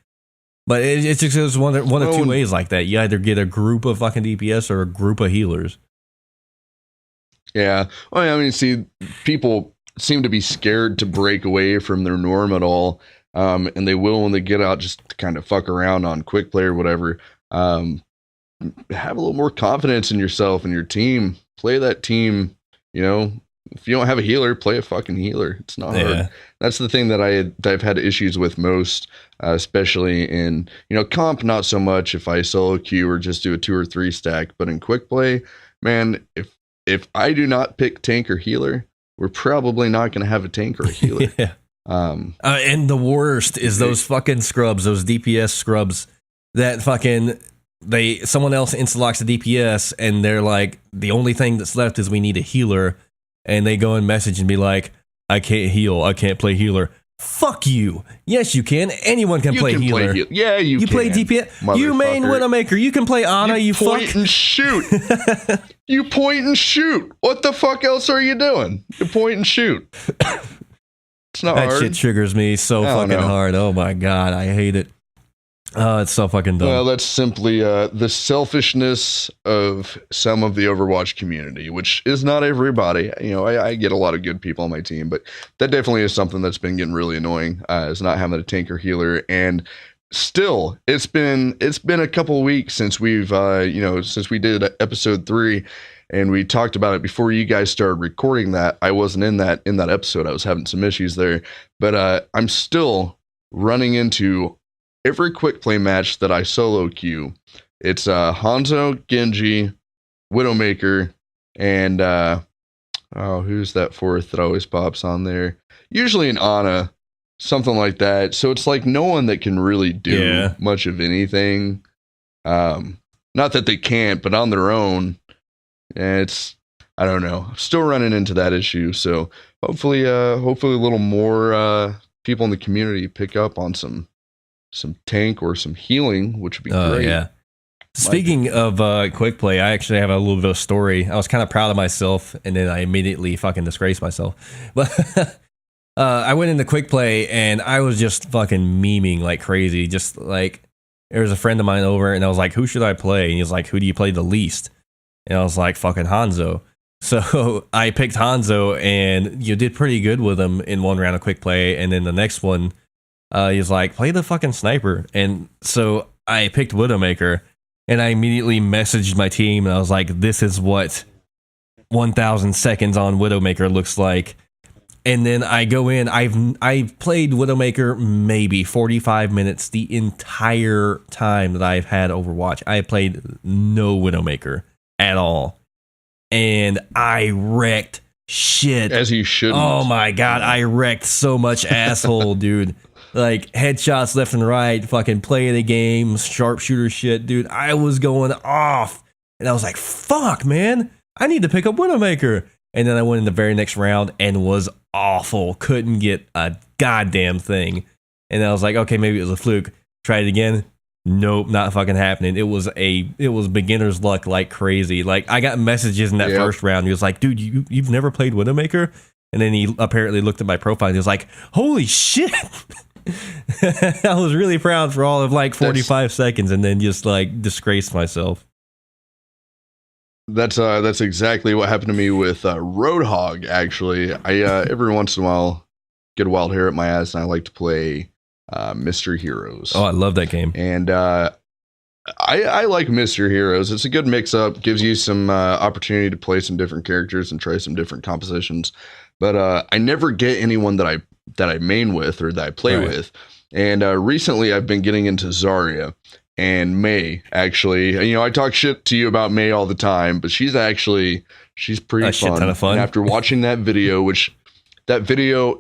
But it just goes one of two ways like that. You either get a group of fucking DPS or a group of healers. Yeah. Well, I mean, see, people seem to be scared to break away from their norm at all. And they will when they get out just to kind of fuck around on quick play or whatever. Have a little more confidence in yourself and your team. Play that team, If you don't have a healer, play a fucking healer. It's not hard. That's the thing that I've had issues with most, especially in, comp, not so much if I solo queue or just do a 2 or 3 stack. But in quick play, man, if I do not pick tank or healer, we're probably not going to have a tank or a healer. Yeah. And the worst is those fucking scrubs, those DPS scrubs that fucking someone else insta-locks the DPS and they're like, the only thing that's left is we need a healer. And they go and message and be like, I can't heal. I can't play healer. Fuck you. Yes, you can. Anyone can play healer. Yeah, you can. Play DPS. You main Widowmaker. You can play Ana. You point fuck. And shoot. You point and shoot. What the fuck else are you doing? You point and shoot. It's not hard. That shit triggers me so fucking hard. Oh my god, I hate it. Oh, it's so fucking dumb. Well, that's simply the selfishness of some of the Overwatch community, which is not everybody. I get a lot of good people on my team, but that definitely is something that's been getting really annoying, is not having a tank or healer. And still, it's been a couple of weeks since we've, since we did episode 3, and we talked about it before you guys started recording that. I wasn't in that episode. I was having some issues there, but I'm still running into every quick play match that I solo queue. It's Hanzo, Genji, Widowmaker, and who's that fourth that always pops on there? Usually an Ana, something like that. So it's like no one that can really do much of anything. Not that they can't, but on their own, I don't know. I'm still running into that issue. So hopefully a little more people in the community pick up on some tank or some healing, which would be great. Yeah. Speaking of quick play, I actually have a little bit of story. I was kind of proud of myself, and then I immediately fucking disgraced myself. But I went into quick play, and I was just fucking memeing like crazy. Just like, there was a friend of mine over, and I was like, who should I play? And he was like, who do you play the least? And I was like, fucking Hanzo. So I picked Hanzo, and did pretty good with him in one round of quick play, and then the next one, he was like, play the fucking sniper. And so I picked Widowmaker, and I immediately messaged my team, and I was like, this is what 1,000 seconds on Widowmaker looks like. And then I go in, I've played Widowmaker maybe 45 minutes the entire time that I've had Overwatch. I played no Widowmaker at all. And I wrecked shit. As you shouldn't. Oh my god, I wrecked so much asshole, dude. Like, headshots left and right, fucking play the game, sharpshooter shit, dude. I was going off. And I was like, fuck, man. I need to pick up Widowmaker. And then I went in the very next round and was awful. Couldn't get a goddamn thing. And I was like, okay, maybe it was a fluke. Try it again. Nope, not fucking happening. It was beginner's luck like crazy. Like, I got messages in that first round. He was like, dude, you've never played Widowmaker? And then he apparently looked at my profile and he was like, holy shit. I was really proud for all of like 45 seconds and then just like disgraced myself. That's exactly what happened to me with Roadhog, actually. I every once in a while get a wild hair at my ass and I like to play Mystery Heroes. Oh, I love that game. And I like Mystery Heroes. It's a good mix-up, gives you some opportunity to play some different characters and try some different compositions. But I never get anyone that I main with or that I play with. And recently I've been getting into Zarya and Mei, actually. You know, I talk shit to you about Mei all the time, but she's pretty fun. Shit ton of fun. And after watching that video,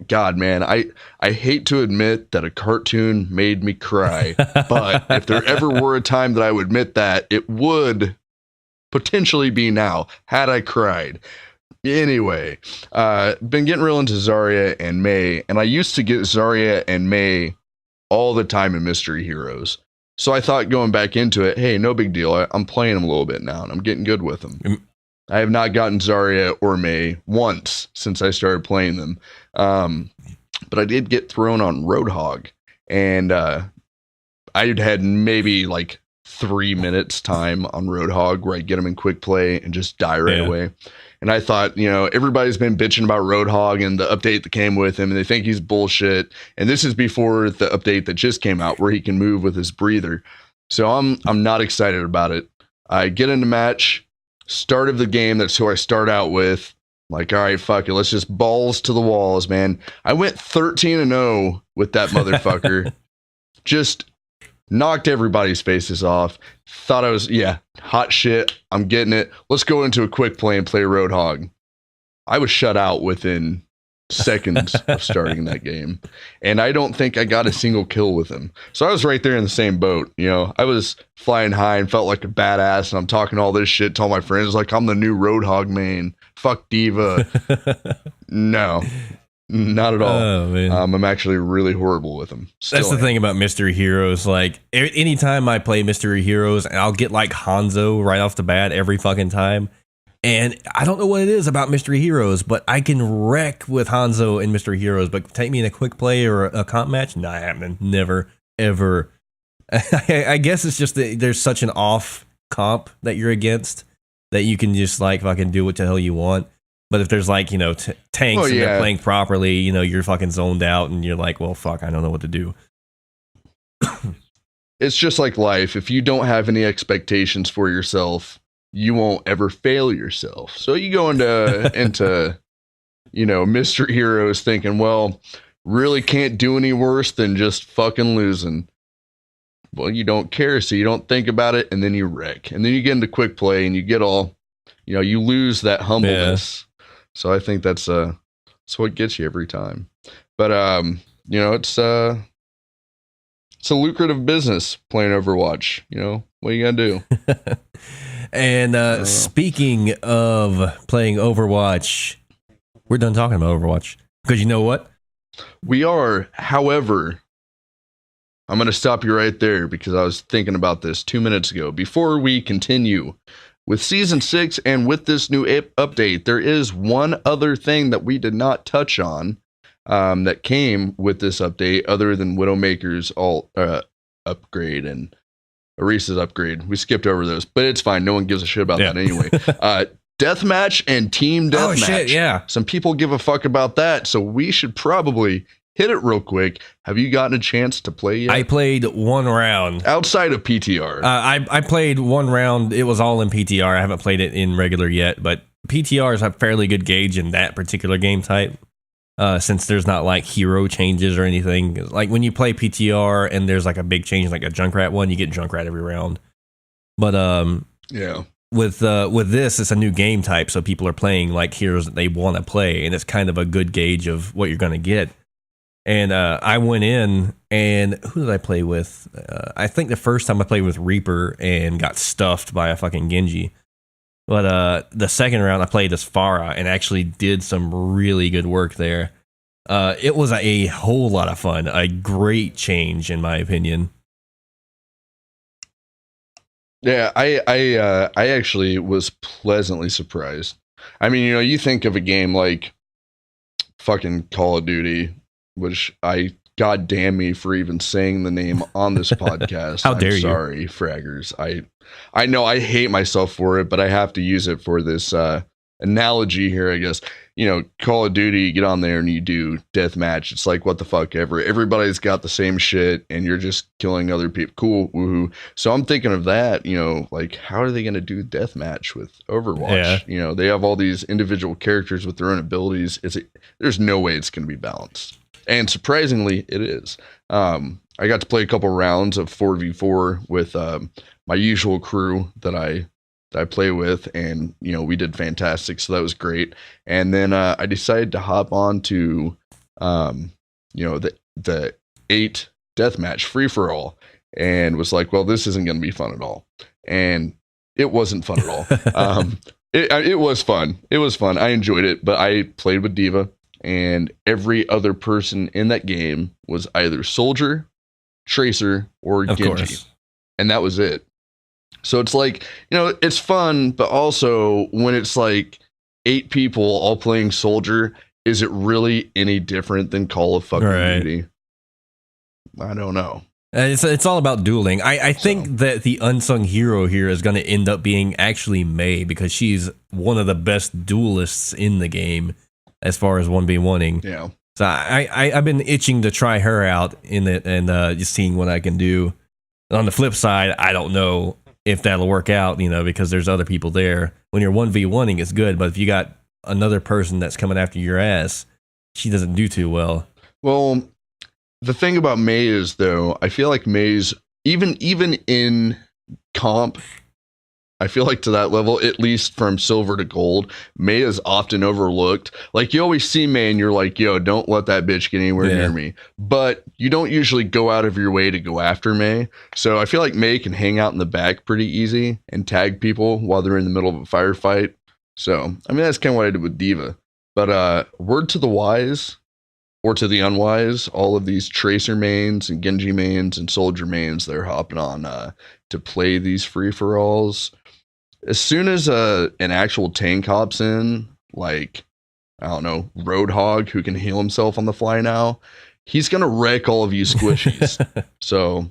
God, man, I hate to admit that a cartoon made me cry, but if there ever were a time that I would admit that, it would potentially be now, had I cried. Anyway, been getting real into Zarya and Mei, and I used to get Zarya and Mei all the time in Mystery Heroes. So I thought going back into it, hey, no big deal. I'm playing them a little bit now, and I'm getting good with them. I have not gotten Zarya or Mei once since I started playing them. But I did get thrown on Roadhog, and I'd had maybe like 3 minutes time on Roadhog where I'd get him in quick play and just die right away. And I thought, you know, everybody's been bitching about Roadhog and the update that came with him, and they think he's bullshit. And this is before the update that just came out where he can move with his breather. So I'm not excited about it. I get into match, start of the game, that's who I start out with. Like, all right, fuck it, let's just balls to the walls, man. I went 13-0 with that motherfucker. Just knocked everybody's faces off. Thought I was, hot shit. I'm getting it. Let's go into a quick play and play Roadhog. I was shut out within seconds of starting that game. And I don't think I got a single kill with him. So I was right there in the same boat. You know, I was flying high and felt like a badass. And I'm talking all this shit to all my friends. Like, I'm the new Roadhog main. Fuck Diva. No. Not at all. Oh, man. I'm actually really horrible with them. That's the thing about Mystery Heroes. Like, anytime I play Mystery Heroes, I'll get like Hanzo right off the bat every fucking time. And I don't know what it is about Mystery Heroes, but I can wreck with Hanzo in Mystery Heroes. But take me in a quick play or a comp match? Not happening. Never, ever. I guess it's just that there's such an off comp that you're against that you can just like fucking do what the hell you want. But if there's like, you know, tanks and they're playing properly, you know, you're fucking zoned out and you're like, well, fuck, I don't know what to do. It's just like life. If you don't have any expectations for yourself, you won't ever fail yourself. So you go into you know, Mystery Heroes thinking, well, really can't do any worse than just fucking losing. Well, you don't care, so you don't think about it, and then you wreck. And then you get into quick play and you get all, you know, you lose that humbleness. So I think that's what gets you every time. But you know, it's a lucrative business playing Overwatch. You know, what are you gonna do? And speaking of playing Overwatch, we're done talking about Overwatch because you know what? We are. However, I'm gonna stop you right there because I was thinking about this 2 minutes ago. Before we continue with Season 6 and with this new update, there is one other thing that we did not touch on that came with this update other than Widowmaker's upgrade and Arisa's upgrade. We skipped over those, but it's fine. No one gives a shit about that anyway. Deathmatch and team deathmatch. Oh, shit, yeah. Some people give a fuck about that, so we should probably hit it real quick. Have you gotten a chance to play yet? I played one round. Outside of PTR. I played one round. It was all in PTR. I haven't played it in regular yet, but PTR is a fairly good gauge in that particular game type. Since there's not like hero changes or anything. Like when you play PTR and there's like a big change, like a Junkrat one, you get Junkrat every round. But yeah. With this, it's a new game type, so people are playing like heroes that they want to play, and it's kind of a good gauge of what you're going to get. And I went in, and who did I play with? I think the first time I played with Reaper and got stuffed by a fucking Genji. But the second round, I played as Farah and actually did some really good work there. It was a whole lot of fun. A great change, in my opinion. Yeah, I actually was pleasantly surprised. I mean, you think of a game like fucking Call of Duty, which God damn me for even saying the name on this podcast. How dare you? Sorry, fraggers. I know I hate myself for it, but I have to use it for this analogy here, I guess. Call of Duty, you get on there and you do deathmatch. It's like, what the fuck ever. Everybody's got the same shit and you're just killing other people. Cool, woohoo. So I'm thinking of that, like, how are they going to do deathmatch with Overwatch? Yeah. They have all these individual characters with their own abilities. There's no way it's going to be balanced. And surprisingly, it is. I got to play a couple rounds of 4v4 with my usual crew that I play with, and we did fantastic, so that was great. And then I decided to hop on to the 8 deathmatch free for all, and was like, well, this isn't going to be fun at all. And it wasn't fun at all. It was fun. It was fun. I enjoyed it, but I played with Diva, and every other person in that game was either Soldier, Tracer, or Of Genji. course. And that was it. So it's like, it's fun, but also when it's like 8 people all playing Soldier, is it really any different than Call of fucking Duty? I don't know. It's all about dueling. I think that the unsung hero here is going to end up being actually Mei, because she's one of the best duelists in the game as far as 1v1ing. Yeah. So I've been itching to try her out in it and just seeing what I can do. On the flip side, I don't know if that'll work out, because there's other people there. When you're 1v1ing, it's good, but if you got another person that's coming after your ass, she doesn't do too well. Well, the thing about Mei is, though, I feel like Mei's, even in comp, I feel like to that level, at least from silver to gold, Mei is often overlooked. Like, you always see Mei and you're like, yo, don't let that bitch get anywhere near me. But you don't usually go out of your way to go after Mei. So I feel like Mei can hang out in the back pretty easy and tag people while they're in the middle of a firefight. So, I mean, that's kind of what I did with Diva. But word to the wise, or to the unwise, all of these Tracer mains and Genji mains and Soldier mains, they're hopping on to play these free-for-alls. As soon as an actual tank hops in, like, I don't know, Roadhog, who can heal himself on the fly now, he's going to wreck all of you squishies. So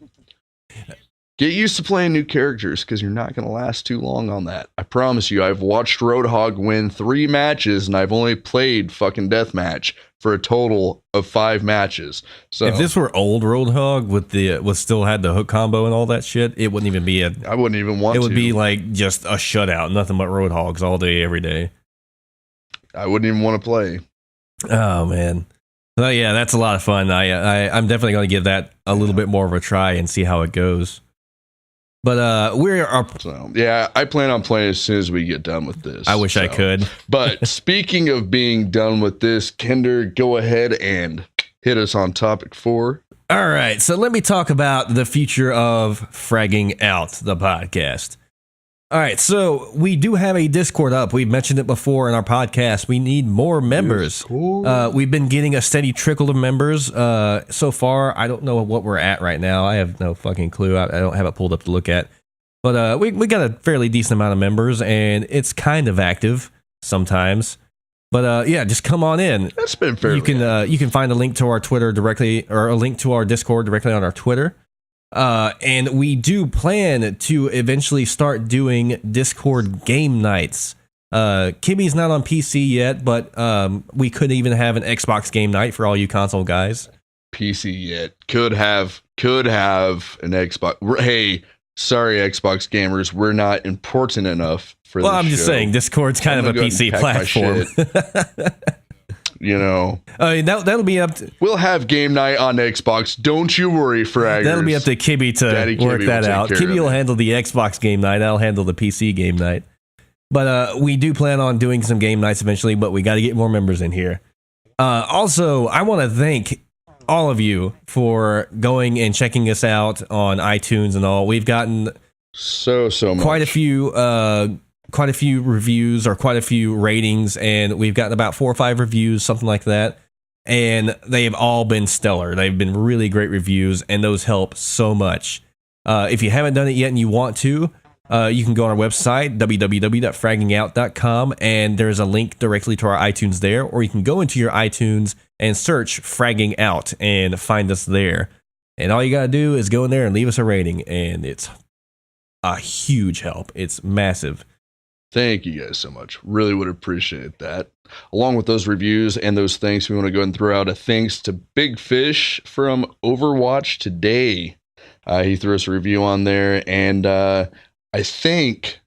get used to playing new characters, because you're not going to last too long on that. I promise you, I've watched Roadhog win 3 matches, and I've only played fucking deathmatch for a total of 5 matches. So if this were old Roadhog with still had the hook combo and all that shit, it wouldn't even be I wouldn't even want to. It would be like just a shutout, nothing but Roadhogs all day, every day. I wouldn't even want to play. Oh man. Well, yeah, that's a lot of fun. I'm definitely going to give that a little bit more of a try and see how it goes. But I plan on playing as soon as we get done with this. I wish I could. But speaking of being done with this, Kinder, go ahead and hit us on topic 4. All right, so let me talk about the future of Fragging Out, the podcast. All right, so we do have a Discord up. We've mentioned it before in our podcast. We need more members. We've been getting a steady trickle of members. So far, I don't know what we're at right now. I have no fucking clue. I don't have it pulled up to look at. But we got a fairly decent amount of members, and it's kind of active sometimes. But yeah, just come on in. That's been fairly. You can find a link to our Twitter directly, or a link to our Discord directly on our Twitter. And we do plan to eventually start doing Discord game nights. Kimmy's not on PC yet, but we could even have an Xbox game night for all you console guys. PC yet. Could have an Xbox. Hey, sorry, Xbox gamers, we're not important enough for this Well, I'm just saying, Discord's kind of a PC platform. You know, that'll be up to, we'll have game night on Xbox. Don't you worry, fraggers. That'll be up to Kibby to work that out. Kibby will handle the Xbox game night. I'll handle the PC game night. But we do plan on doing some game nights eventually, but we got to get more members in here. Also, I want to thank all of you for going and checking us out on iTunes and all. We've gotten so much. Quite a few quite a few reviews or quite a few ratings, and we've gotten about 4 or 5 reviews, something like that. And they have all been stellar. They've been really great reviews, and those help so much. If you haven't done it yet and you want to, you can go on our website, www.fraggingout.com, and there's a link directly to our iTunes there, or you can go into your iTunes and search Fragging Out and find us there. And all you got to do is go in there and leave us a rating, and it's a huge help. It's massive. Thank you guys so much. Really would appreciate that. Along with those reviews and those thanks, we want to go ahead and throw out a thanks to Big Fish from Overwatch Today. He threw us a review on there, and I think,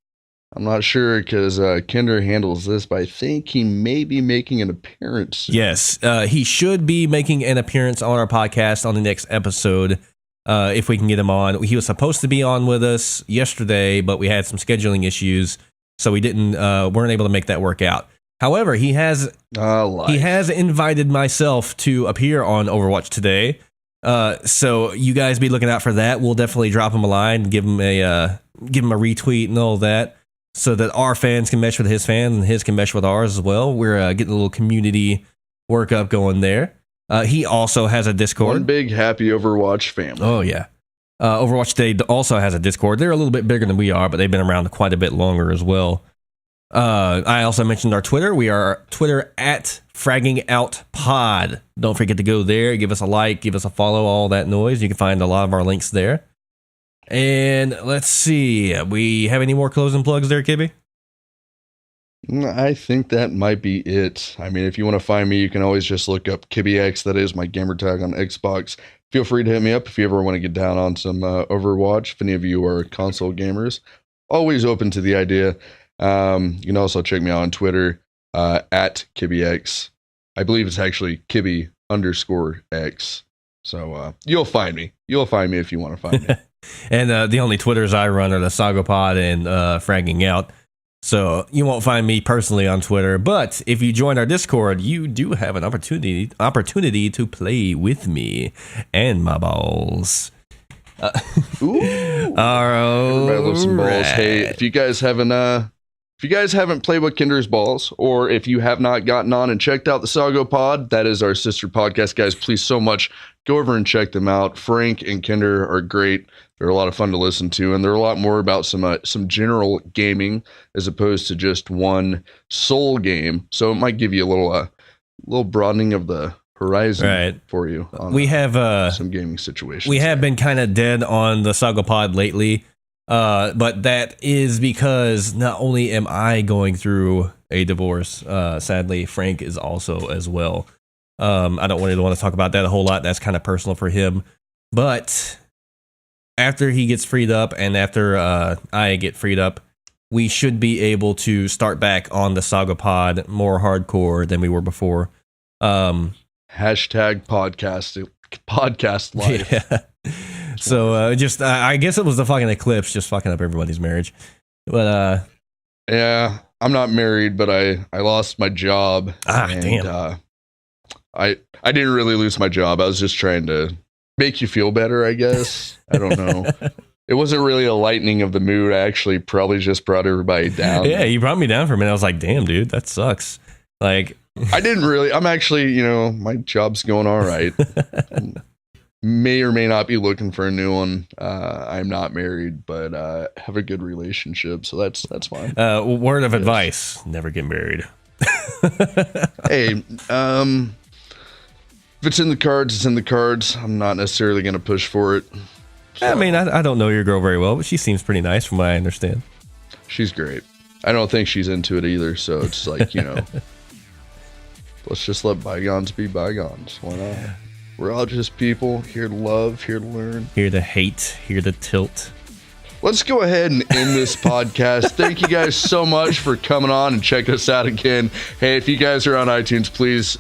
I'm not sure because Kinder handles this, but I think he may be making an appearance. Yes, he should be making an appearance on our podcast on the next episode. If we can get him on. He was supposed to be on with us yesterday, but we had some scheduling issues, so we weren't able to make that work out. However, he has invited myself to appear on Overwatch Today. So you guys be looking out for that. We'll definitely drop him a line, give him a retweet and all that, so that our fans can mesh with his fans and his can mesh with ours as well. We're getting a little community workup going there. He also has a Discord. One big happy Overwatch family. Oh, yeah. Overwatch Today also has a Discord. They're a little bit bigger than we are, but they've been around quite a bit longer as well. I also mentioned our Twitter. We are Twitter at Fragging Out Pod. Don't forget to go there. Give us a like. Give us a follow. All that noise. You can find a lot of our links there. And let's see. We have any more closing plugs there, Kibby? I think that might be it. I mean, if you want to find me, you can always just look up KibbyX. That is my gamer tag on Xbox. Feel free to hit me up if you ever want to get down on some Overwatch. If any of you are console gamers, always open to the idea. You can also check me out on Twitter at KibbyX. I believe it's actually Kibby_X. So you'll find me. You'll find me if you want to find me. And the only Twitters I run are the Sagopod and Fragging Out. So you won't find me personally on Twitter, but if you join our Discord, you do have an opportunity to play with me and my balls. Ooh, everybody loves some balls. Right. Hey, if you guys haven't played with Kinder's Balls, or if you have not gotten on and checked out the Sago Pod, that is our sister podcast, guys. Please so much go over and check them out. Frank and Kinder are great. They're a lot of fun to listen to, and they're a lot more about some general gaming as opposed to just one soul game. So it might give you a little broadening of the horizon for you. We have some gaming situations. We have been kind of dead on the Sagopod lately, but that is because not only am I going through a divorce, sadly, Frank is also as well. I don't really want to talk about that a whole lot. That's kind of personal for him, but after he gets freed up and after I get freed up, we should be able to start back on the Sagopod more hardcore than we were before. Hashtag podcast life. Yeah. So I guess it was the fucking eclipse just fucking up everybody's marriage. But yeah, I'm not married, but I lost my job. Damn. I didn't really lose my job. I was just trying to make you feel better, I guess. I don't know. It wasn't really a lightening of the mood. I actually probably just brought everybody down. Yeah, you brought me down for a minute. I was like, damn, dude, that sucks. Like, I didn't really. I'm actually, my job's going all right. May or may not be looking for a new one. I'm not married, but have a good relationship, so that's fine. Word of advice: never get married. Hey, if it's in the cards, it's in the cards. I'm not necessarily going to push for it. So. I mean, I don't know your girl very well, but she seems pretty nice from what I understand. She's great. I don't think she's into it either, so it's like, let's just let bygones be bygones. Why not? We're all just people, here to love, here to learn. Here to hate, here to tilt. Let's go ahead and end this podcast. Thank you guys so much for coming on and check us out again. Hey, if you guys are on iTunes, please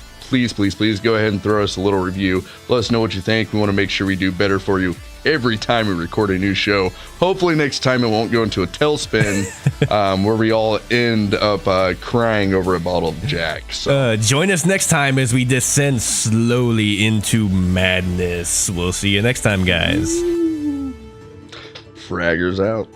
go ahead and throw us a little review. Let us know what you think. We want to make sure we do better for you every time we record a new show. Hopefully next time it won't go into a tailspin where we all end up crying over a bottle of Jack. So. Join us next time as we descend slowly into madness. We'll see you next time, guys. Fraggers out.